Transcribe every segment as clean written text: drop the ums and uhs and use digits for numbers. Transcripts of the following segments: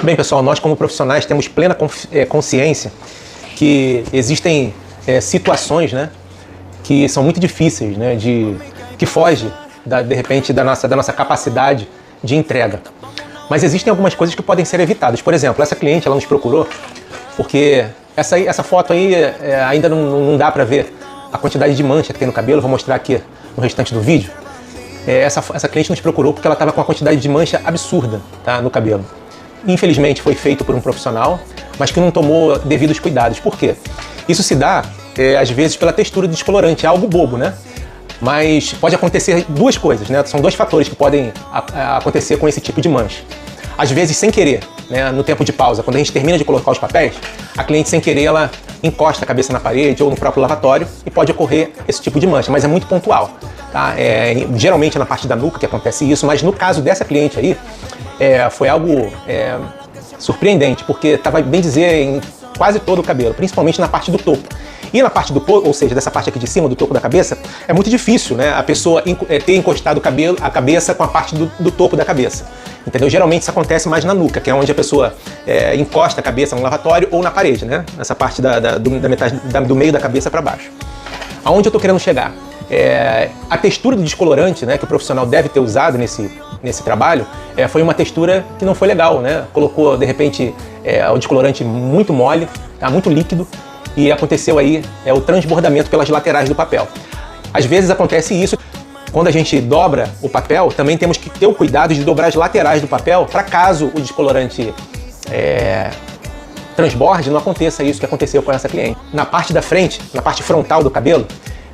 Bem, pessoal, nós como profissionais temos plena consciência que existem situações, né, que são muito difíceis, né, que fogem, de repente, da nossa capacidade de entrega. Mas existem algumas coisas que podem ser evitadas. Por exemplo, essa cliente, ela nos procurou porque essa foto aí ainda não dá para ver a quantidade de mancha que tem no cabelo. Vou mostrar aqui no restante do vídeo. Essa cliente nos procurou porque ela estava com uma quantidade de mancha absurda, tá, no cabelo. Infelizmente foi feito por um profissional, mas que não tomou devidos cuidados. Por quê? Isso se dá, às vezes, pela textura do descolorante. É algo bobo, né? Mas pode acontecer duas coisas, né? São dois fatores que podem acontecer com esse tipo de mancha. Às vezes, sem querer, né? No tempo de pausa, quando a gente termina de colocar os papéis, a cliente, sem querer, ela encosta a cabeça na parede ou no próprio lavatório e pode ocorrer esse tipo de mancha, mas é muito pontual, tá? Geralmente é na parte da nuca que acontece isso, mas no caso dessa cliente aí, foi algo surpreendente, porque estava, bem dizer, em quase todo o cabelo, principalmente na parte do topo. E na parte do topo, ou seja, dessa parte aqui de cima, do topo da cabeça, é muito difícil, né, a pessoa ter encostado a cabeça com a parte do topo da cabeça. Entendeu? Geralmente isso acontece mais na nuca, que é onde a pessoa encosta a cabeça no lavatório ou na parede, né? Nessa parte da metade do meio da cabeça para baixo. Aonde eu estou querendo chegar? A textura do descolorante, né, que o profissional deve ter usado nesse trabalho, foi uma textura que não foi legal, né? Colocou, de repente, o descolorante muito mole, tá? Muito líquido, e aconteceu aí o transbordamento pelas laterais do papel. Às vezes acontece isso. Quando a gente dobra o papel, também temos que ter o cuidado de dobrar as laterais do papel para caso o descolorante transborde, não aconteça isso que aconteceu com essa cliente. Na parte da frente, na parte frontal do cabelo,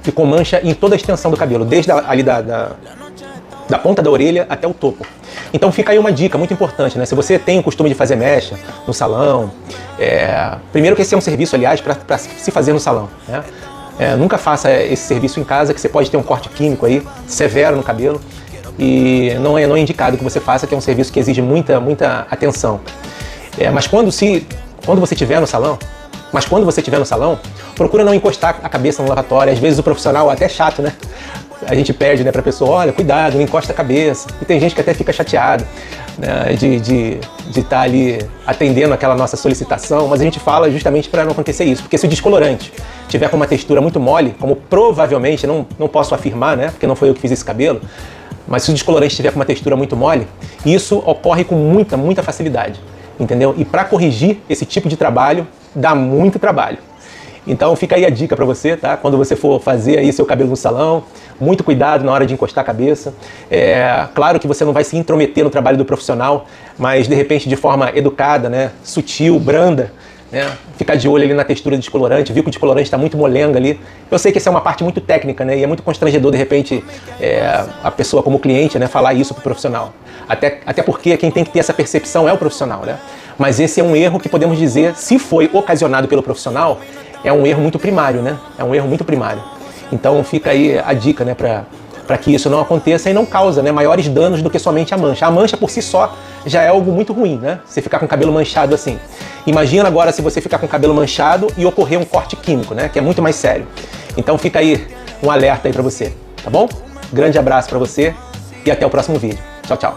ficou mancha em toda a extensão do cabelo, desde ali da ponta da orelha até o topo. Então fica aí uma dica muito importante, né? Se você tem o costume de fazer mecha no salão, primeiro que esse é um serviço, aliás, para se fazer no salão, né? Nunca faça esse serviço em casa, que você pode ter um corte químico aí, severo no cabelo, e não é indicado que você faça, que é um serviço que exige muita atenção. Mas quando você estiver no salão, procura não encostar a cabeça no lavatório. Às vezes o profissional é até chato, né? A gente pede, né, pra pessoa, olha, cuidado, não encosta a cabeça. E tem gente que até fica chateado, né, de estar ali atendendo aquela nossa solicitação, mas a gente fala justamente para não acontecer isso, porque se o descolorante tiver com uma textura muito mole, como provavelmente, não posso afirmar, né, porque não foi eu que fiz esse cabelo, mas se o descolorante tiver com uma textura muito mole, isso ocorre com muita facilidade, entendeu? E para corrigir esse tipo de trabalho, dá muito trabalho. Então fica aí a dica para você, tá? Quando você for fazer aí seu cabelo no salão, muito cuidado na hora de encostar a cabeça. Claro que você não vai se intrometer no trabalho do profissional, mas de repente de forma educada, né? Sutil, branda, né? Ficar de olho ali na textura do descolorante, viu que o descolorante está muito molenga ali. Eu sei que essa é uma parte muito técnica, né? E é muito constrangedor de repente a pessoa como cliente, né, falar isso pro profissional. Até porque quem tem que ter essa percepção é o profissional, né? Mas esse é um erro que podemos dizer, se foi ocasionado pelo profissional, é um erro muito primário, né? É um erro muito primário. Então fica aí a dica, né, para que isso não aconteça e não causa, né, maiores danos do que somente a mancha. A mancha por si só já é algo muito ruim, né? Você ficar com o cabelo manchado assim. Imagina agora se você ficar com o cabelo manchado e ocorrer um corte químico, né? Que é muito mais sério. Então fica aí um alerta aí para você, tá bom? Grande abraço para você e até o próximo vídeo. Tchau, tchau.